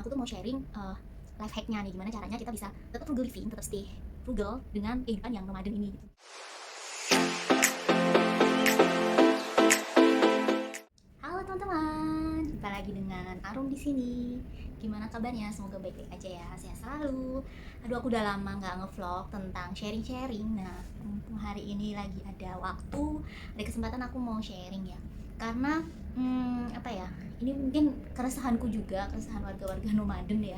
aku tuh mau sharing life hacknya nih, gimana caranya kita bisa tetap frugal living, tetap stay frugal dengan kehidupan yang nomaden ini gitu. Halo teman-teman, jumpa lagi dengan Arum di sini. Gimana kabarnya? Semoga baik-baik aja ya, sehat selalu. Aduh, aku udah lama nggak ngevlog tentang sharing-sharing. Nah, mumpung hari ini lagi ada waktu, ada kesempatan aku mau sharing ya. Karena apa ya? Ini mungkin keresahanku juga, keresahan warga-warga nomaden ya.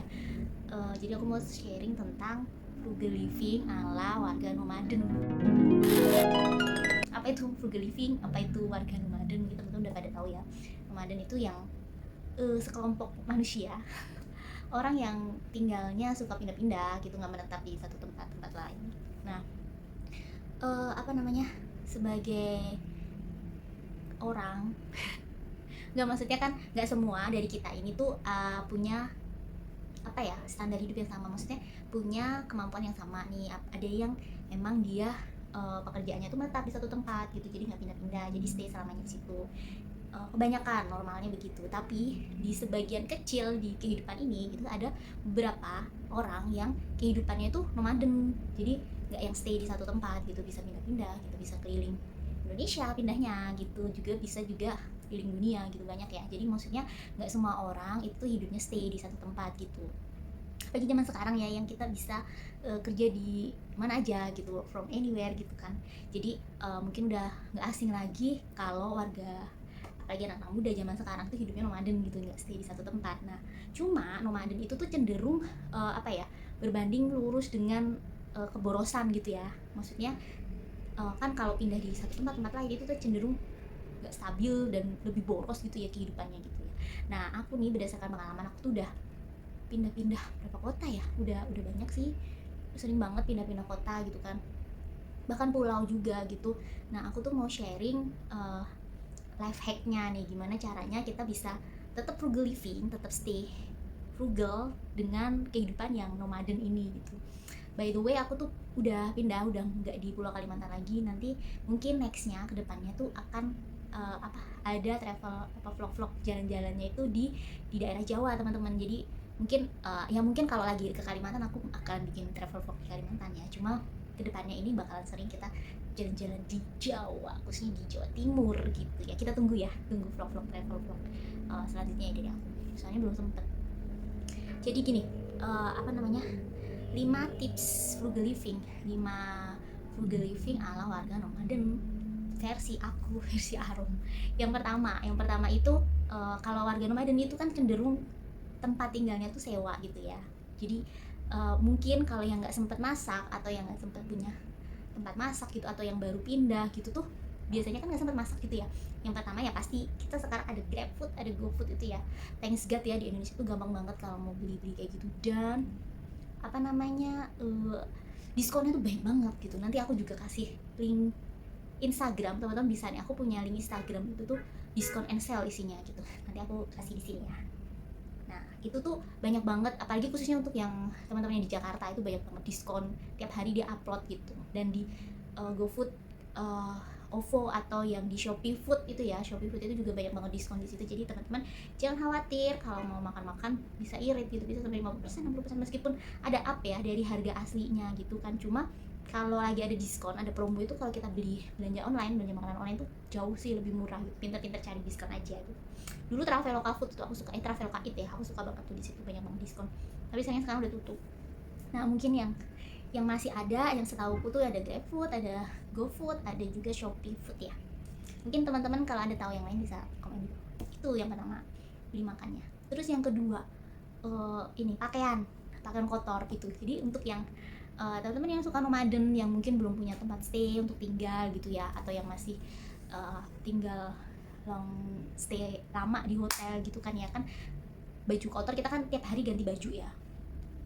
Jadi aku mau sharing tentang frugal living ala warga nomaden. Apa itu frugal living, apa itu warga nomaden, gitu teman-teman udah pada tahu ya. Nomaden itu yang sekelompok manusia, orang yang tinggalnya suka pindah-pindah gitu, nggak menetap di satu tempat lain. Nah, apa namanya, sebagai orang nggak, maksudnya kan nggak semua dari kita ini tuh punya apa ya, standar hidup yang sama, maksudnya punya kemampuan yang sama nih. Ada yang emang dia pekerjaannya tuh menetap di satu tempat gitu, jadi nggak pindah-pindah, jadi stay selamanya di situ. Kebanyakan normalnya begitu, tapi di sebagian kecil di kehidupan ini gitu ada beberapa orang yang kehidupannya itu nomaden, jadi nggak yang stay di satu tempat gitu, bisa pindah-pindah gitu, bisa keliling Indonesia pindahnya gitu, juga bisa juga keliling dunia gitu, banyak ya. Jadi maksudnya nggak semua orang itu hidupnya stay di satu tempat gitu, apalagi zaman sekarang ya, yang kita bisa kerja di mana aja gitu, work from anywhere gitu kan. Jadi mungkin udah nggak asing lagi kalau warga, apalagi anak muda zaman sekarang tuh hidupnya nomaden gitu, nggak stay di satu tempat. Nah, cuma nomaden itu tuh cenderung apa ya, berbanding lurus dengan keborosan gitu ya. Maksudnya kan kalau pindah di satu tempat lain itu tuh cenderung nggak stabil dan lebih boros gitu ya kehidupannya gitu ya. Nah, aku nih berdasarkan pengalaman aku tuh udah pindah-pindah berapa kota ya, udah banyak sih, sering banget pindah-pindah kota gitu kan, bahkan pulau juga gitu. Nah, aku tuh mau sharing life hacknya nih, gimana caranya kita bisa tetap frugal living, tetap stay frugal dengan kehidupan yang nomaden ini gitu. By the way, aku tuh udah pindah, udah nggak di Pulau Kalimantan lagi. Nanti mungkin nextnya kedepannya tuh akan ada travel apa vlog-vlog jalan-jalannya itu di daerah Jawa teman-teman. Jadi mungkin ya mungkin kalau lagi ke Kalimantan aku akan bikin travel vlog di Kalimantan ya. Cuma kedepannya ini bakalan sering kita jalan-jalan di Jawa, khususnya di Jawa Timur gitu ya. Kita tunggu ya, tunggu vlog-vlog travel vlog selanjutnya ya dari aku. Soalnya belum sempet. Jadi gini, apa namanya, 5 tips frugal living, 5 frugal living ala warga nomaden versi aku, versi Arum. Yang pertama itu kalau warga nomaden itu kan cenderung tempat tinggalnya tuh sewa gitu ya. Jadi mungkin kalau yang nggak sempet masak atau yang nggak sempet punya tempat masak gitu, atau yang baru pindah gitu tuh biasanya kan nggak sempet masak gitu ya. Yang pertama ya pasti kita sekarang ada GrabFood, ada GoFood itu ya. Thanks God ya, di Indonesia tuh gampang banget kalau mau beli-beli kayak gitu. Dan apa namanya, diskonnya tuh banyak banget gitu. Nanti aku juga kasih link Instagram, teman-teman bisa nih, aku punya link Instagram itu tuh diskon and sale isinya gitu, nanti aku kasih di sini ya. Nah, itu tuh banyak banget, apalagi khususnya untuk yang teman-teman yang di Jakarta itu banyak banget diskon, tiap hari dia upload gitu. Dan di GoFood, OVO, atau yang di Shopee Food itu ya, Shopee Food itu juga banyak banget diskon di situ. Jadi teman-teman jangan khawatir kalau mau makan-makan bisa irit gitu, bisa sampai 50%, 60% meskipun ada up ya dari harga aslinya gitu kan. Cuma kalau lagi ada diskon, ada promo itu, kalau kita belanja online, belanja makanan online tuh jauh sih lebih murah gitu. Pinter-pinter cari diskon aja gitu. Dulu Traveloka Food tuh aku suka, Traveloka Eat ya, aku suka banget tuh, di situ banyak banget diskon. Tapi sayangnya sekarang udah tutup. Nah, mungkin yang masih ada, yang setauku tuh ada GrabFood, ada GoFood, ada juga Shopee Food ya. Mungkin teman-teman kalau ada tahu yang lain bisa komen di bawah. Itu yang pertama, beli makannya. Terus yang kedua, ini pakaian kotor gitu. Jadi untuk yang teman-teman yang suka nomaden, yang mungkin belum punya tempat stay untuk tinggal gitu ya, atau yang masih tinggal long stay lama di hotel gitu kan ya, kan baju kotor kita kan tiap hari ganti baju ya.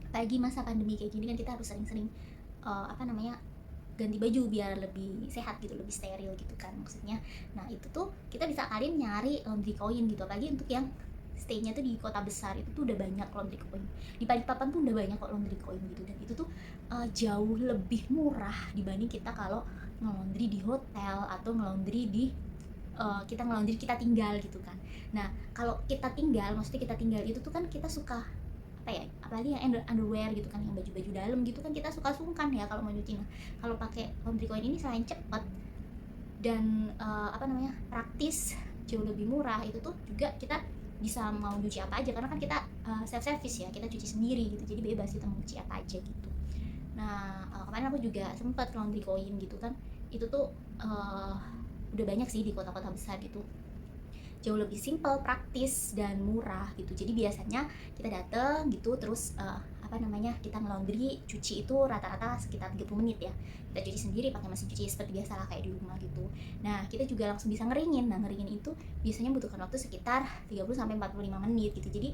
Apalagi masa pandemi kayak gini kan kita harus sering-sering apa namanya, ganti baju biar lebih sehat gitu, lebih steril gitu kan maksudnya. Nah, itu tuh kita bisa kalian nyari laundry coin gitu, apalagi untuk yang stay-nya tuh di kota besar itu tuh udah banyak laundry coin. Di Balikpapan tuh udah banyak kok laundry coin gitu, dan itu tuh jauh lebih murah dibanding kita kalau nge-laundry di hotel atau nge-laundry di kita nge-laundry kita tinggal gitu kan. Nah, kalau kita tinggal, maksudnya kita tinggal itu tuh kan kita suka apa ya, apalagi yang underwear gitu kan, yang baju-baju dalam gitu kan kita suka sungkan ya kalau mau nyuci. Nah kalau pakai laundry coin ini selain cepet dan praktis, jauh lebih murah, itu tuh juga kita bisa mau nyuci apa aja karena kan kita self service ya, kita cuci sendiri gitu, jadi bebas kita mau cuci apa aja gitu. Nah kemarin aku juga sempat laundry coin gitu kan, itu tuh udah banyak sih di kota-kota besar gitu, jauh lebih simple, praktis, dan murah gitu. Jadi biasanya kita dateng gitu, terus kita nge-laundry, cuci itu rata-rata sekitar 30 menit ya. Kita cuci sendiri pakai mesin cuci seperti biasa lah kayak di rumah gitu. Nah kita juga langsung bisa ngeringin. Nah ngeringin itu biasanya butuhkan waktu sekitar 30-45 menit gitu. Jadi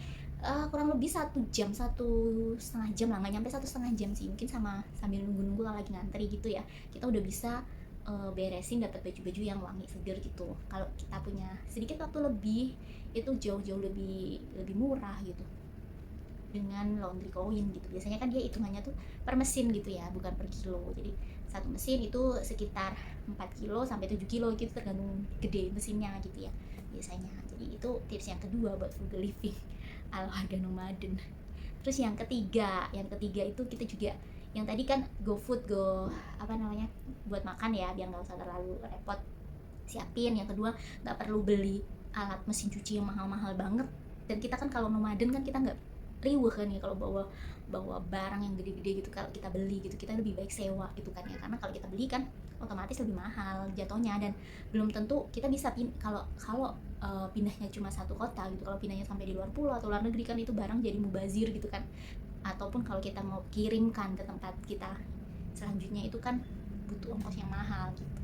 kurang lebih 1 jam, 1,5 jam lah, nggak nyampe 1,5 jam sih, mungkin sambil nunggu-nunggu kalau lagi ngantri gitu ya, kita udah bisa beresin, dapat baju-baju yang wangi seger gitu. Kalau kita punya sedikit waktu lebih, itu jauh-jauh lebih murah gitu dengan laundry coin gitu. Biasanya kan dia hitungannya tuh per mesin gitu ya, bukan per kilo. Jadi satu mesin itu sekitar 4 kilo sampai 7 kilo gitu, tergantung gede mesinnya gitu ya biasanya. Jadi itu tips yang kedua buat frugal living ala warga nomaden. Terus yang ketiga itu kita juga, yang tadi kan go food, buat makan ya, biar nggak usah terlalu repot siapin. Yang kedua, nggak perlu beli alat mesin cuci yang mahal-mahal banget. Dan kita kan kalau nomaden kan kita nggak riweuh kan ya kalau bawa barang yang gede-gede gitu. Kalau kita beli gitu, kita lebih baik sewa gitu kan ya, karena kalau kita beli kan otomatis lebih mahal jatuhnya, dan belum tentu kita bisa kalau pindahnya cuma satu kota gitu. Kalau pindahnya sampai di luar pulau atau luar negeri kan itu barang jadi mubazir gitu kan, ataupun kalau kita mau kirimkan ke tempat kita selanjutnya itu kan butuh ongkos yang mahal gitu.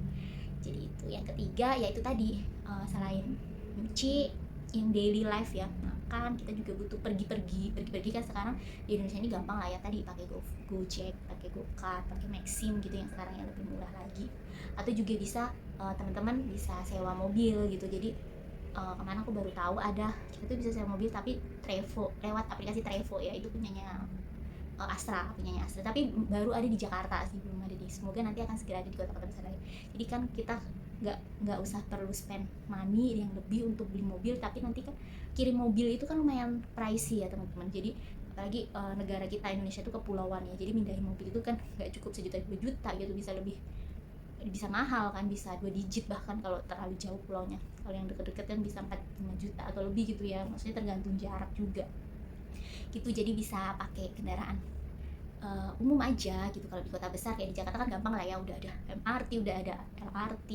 Jadi itu yang ketiga, yaitu tadi selain nyuci, yang daily life ya, makan, kita juga butuh pergi-pergi kan sekarang di Indonesia ini gampang lah ya, tadi pakai Gojek, pakai GoCar, pakai Maxim gitu yang sekarang yang lebih murah lagi. Atau juga bisa teman-teman bisa sewa mobil gitu. Jadi kemana aku baru tahu ada, kita tuh bisa sewa mobil tapi Trevo, lewat aplikasi Trevo ya, itu punyanya Astra, tapi baru ada di Jakarta sih, belum ada di, semoga nanti akan segera ada di kota-kota besar lain. Jadi kan kita nggak usah perlu spend money yang lebih untuk beli mobil, tapi nanti kan kirim mobil itu kan lumayan pricey ya teman-teman. Jadi apalagi negara kita Indonesia itu kepulauan ya, jadi mindahin mobil itu kan nggak cukup 1 juta 2 juta gitu, bisa mahal kan, bisa 2 digit bahkan kalau terlalu jauh pulaunya. Kalau yang deket-deket kan bisa 4-5 juta atau lebih gitu ya, maksudnya tergantung jarak juga gitu. Jadi bisa pakai kendaraan umum aja gitu. Kalau di kota besar kayak di Jakarta kan gampang lah ya, udah ada MRT, udah ada LRT,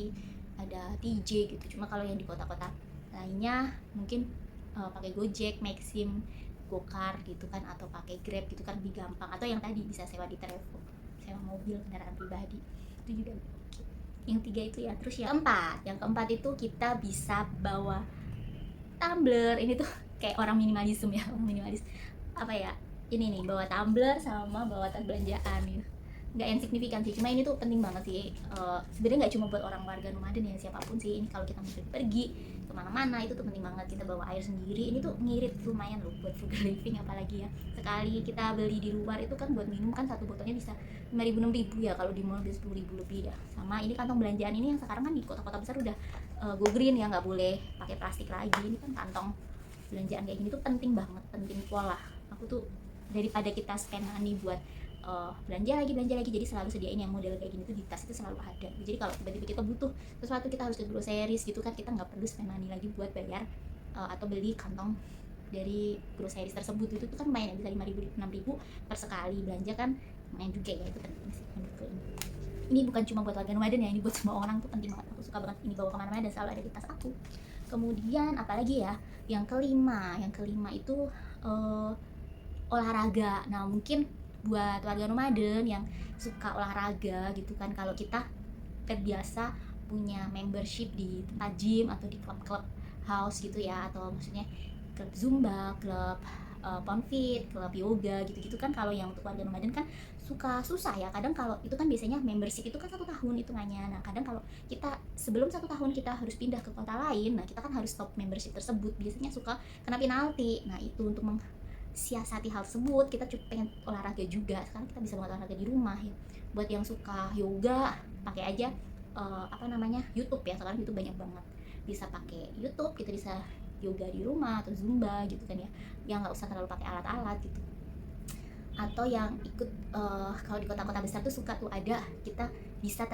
ada TJ gitu. Cuma kalau yang di kota-kota lainnya mungkin pakai Gojek, Maxim, GoCar gitu kan, atau pakai Grab gitu kan lebih gampang. Atau yang tadi bisa sewa di Trevo, sewa mobil, kendaraan pribadi, itu juga oke. Yang tiga itu ya. Terus yang keempat itu kita bisa bawa tumbler. Ini tuh kayak orang minimalisme ya, apa ya, ini nih, bawa tumbler sama bawa tas belanjaan gitu. Nggak yang signifikan sih, cuma ini tuh penting banget sih. Sebenarnya nggak cuma buat orang warga nomaden ya, siapapun sih ini, kalau kita mau pergi kemana-mana itu tuh penting banget kita bawa air sendiri. Ini tuh ngirit lumayan loh buat frugal living, apalagi ya sekali kita beli di luar itu kan buat minum kan satu botolnya bisa 5.000 6.000 ya, kalau di mall bisa 10.000 lebih ya. Sama ini kantong belanjaan ini yang sekarang kan di kota-kota besar udah go green ya, nggak boleh pakai plastik lagi. Ini kan kantong belanjaan kayak gini tuh penting banget, penting pola. Aku tuh daripada kita spend money buat belanja lagi, jadi selalu sediain yang model kayak gini tuh di tas itu selalu ada. Jadi kalau tiba-tiba kita butuh sesuatu, kita harus ke groceries gitu kan, kita nggak perlu spend money lagi buat bayar atau beli kantong dari groceries tersebut. Itu tuh kan lumayan ya, bisa 5.000 6.000 per sekali belanja kan, lumayan juga ya. Itu penting sih menurutku ini bukan cuma buat warga nomaden ya, ini buat semua orang tuh penting banget. Aku suka banget ini, bawa kemana-mana dan selalu ada di tas aku. Kemudian apalagi ya, yang kelima itu olahraga. Nah mungkin buat warga nomaden yang suka olahraga gitu kan, kalau kita terbiasa punya membership di tempat gym atau di klub house gitu ya, atau maksudnya klub zumba, klub ponfit, klub yoga gitu-gitu kan. Kalau yang untuk warga nomaden kan suka susah ya kadang, kalau itu kan biasanya membership itu kan 1 tahun hitungannya. Nah kadang kalau kita sebelum 1 tahun kita harus pindah ke kota lain, nah kita kan harus stop membership tersebut, biasanya suka kena penalti. Nah itu untuk siasati hal tersebut, kita cukup pengen olahraga juga, sekarang kita bisa banget olahraga di rumah ya. Buat yang suka yoga, pakai aja YouTube ya, sekarang YouTube banyak banget, bisa pakai YouTube, kita bisa yoga di rumah atau zumba gitu kan ya, yang nggak usah terlalu pakai alat-alat gitu. atau yang ikut kalau di kota-kota besar tuh suka tuh ada kita bisa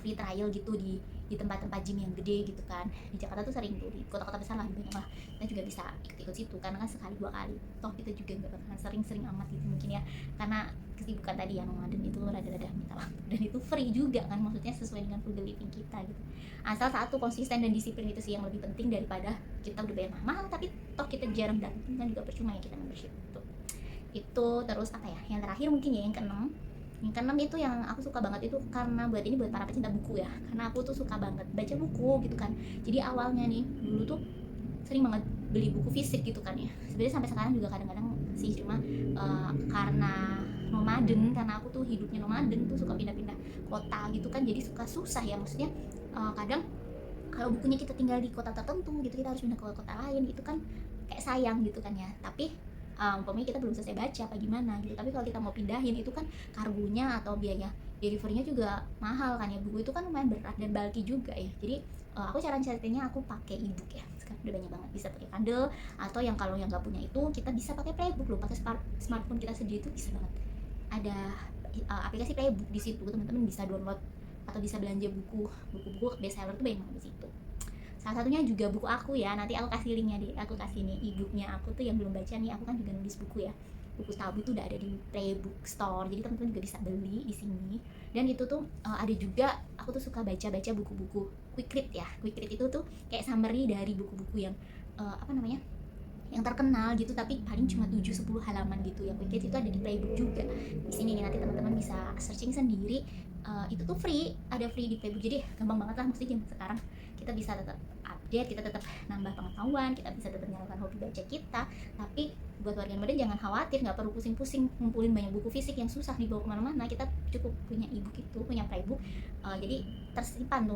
free trial gitu di tempat-tempat gym yang gede gitu kan. Di Jakarta tuh sering tuh, di kota-kota besar lah banyak lah, kita juga bisa ikut-ikut situ karena kan sekali 2 kali, toh kita juga nggak bakalan sering-sering amat gitu mungkin ya, karena kesibukan tadi yang nomaden itu rada-rada minta waktu, dan itu free juga kan, maksudnya sesuai dengan frugal living kita gitu. Asal satu konsisten dan disiplin itu sih yang lebih penting daripada kita udah bayar mahal tapi toh kita jarang datang kan juga percuma ya kita membership itu. Terus apa ya, yang terakhir mungkin ya yang keenam itu yang aku suka banget itu, karena ini buat para pecinta buku ya, karena aku tuh suka banget baca buku gitu kan. Jadi awalnya nih dulu tuh sering banget beli buku fisik gitu kan ya, sebenarnya sampai sekarang juga kadang-kadang sih, cuma karena nomaden, karena aku tuh hidupnya nomaden tuh suka pindah-pindah kota gitu kan, jadi suka susah ya, maksudnya kadang kalau bukunya kita tinggal di kota tertentu gitu, kita harus pindah ke kota lain gitu kan, kayak sayang gitu kan ya. Tapi umpamanya kita belum selesai baca apa gimana gitu, tapi kalau kita mau pindahin itu kan kargonya atau biaya deliverynya juga mahal kan ya. Buku itu kan lumayan berat dan bulky juga ya, jadi aku cara ceritanya aku pakai ebook ya, sekarang udah banyak banget, bisa pakai Kindle, atau yang kalau yang nggak punya itu kita bisa pakai playbook loh, pakai smartphone kita sendiri itu bisa banget. Ada aplikasi playbook di situ, teman-teman bisa download atau bisa belanja buku bestseller tuh banyak banget di situ. Salah satunya juga buku aku ya, nanti aku kasih linknya deh, aku kasih nih ebooknya aku tuh yang belum baca nih, aku kan juga nulis buku ya. Buku Tabu itu udah ada di Playbook Store, jadi teman-teman juga bisa beli di sini. Dan itu tuh ada juga, aku tuh suka baca buku-buku quick read ya. Quick read itu tuh kayak summary dari buku-buku yang apa namanya, yang terkenal gitu, tapi paling cuma 7-10 halaman gitu ya. Quick read itu ada di Playbook juga. Di sini nih nanti teman-teman bisa searching sendiri. Itu tuh free, ada free di Playbook, jadi gampang banget lah, mesti zaman sekarang kita bisa tetap update, kita tetap nambah pengetahuan, kita bisa tetap menyalurkan hobi baca kita. Tapi buat warga muda jangan khawatir, nggak perlu pusing-pusing ngumpulin banyak buku fisik yang susah dibawa kemana-mana, kita cukup punya ebook itu, punya playbook, jadi tersimpan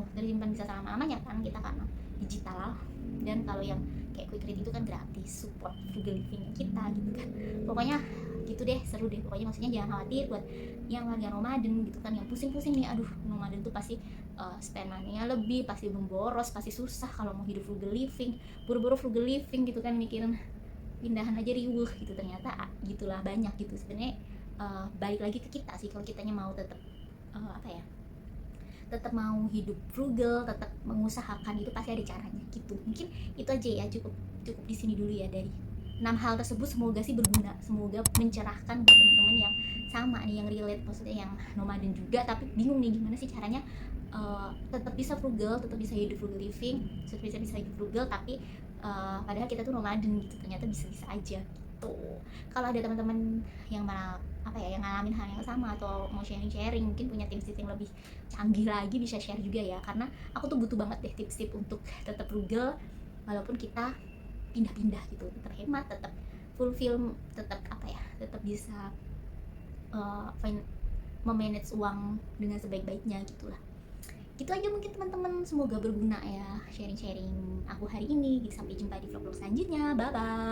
bisa selama-lamanya kan kita, karena digital. Dan kalau yang kayak quick read itu kan gratis, support frugal living kita gitu kan. Pokoknya gitu deh, seru deh pokoknya, maksudnya jangan khawatir buat yang warga nomaden gitu kan, yang pusing-pusing nih, aduh nomaden tuh pasti spend money-nya lebih, pasti memboros, pasti susah kalau mau hidup frugal living, buru-buru frugal living gitu kan, mikirin pindahan aja riuh gitu, ternyata gitulah banyak gitu sebenarnya. Balik lagi ke kita sih, kalau kitanya mau tetap apa ya, tetap mau hidup frugal, tetap mengusahakan, itu pasti ada caranya gitu. Mungkin itu aja ya, cukup di sini dulu ya dari 6 hal tersebut. Semoga sih berguna, semoga mencerahkan buat teman-teman yang sama nih, yang relate, maksudnya yang nomaden juga tapi bingung nih gimana sih caranya tetap bisa frugal, tetap bisa hidup frugal living, bisa hidup frugal tapi padahal kita tuh nomaden gitu, ternyata bisa-bisa aja gitu. Kalau ada teman-teman yang yang ngalamin hal yang sama atau mau sharing, mungkin punya tips-tips yang lebih canggih lagi, bisa share juga ya, karena aku tuh butuh banget deh tips-tips untuk tetap frugal walaupun kita pindah-pindah gitu, tetap hemat, tetap fulfill, tetap tetap bisa memanage uang dengan sebaik-baiknya gitulah. Gitu aja mungkin teman-teman, semoga berguna ya sharing-sharing aku hari ini. Sampai jumpa di vlog-vlog selanjutnya, bye bye.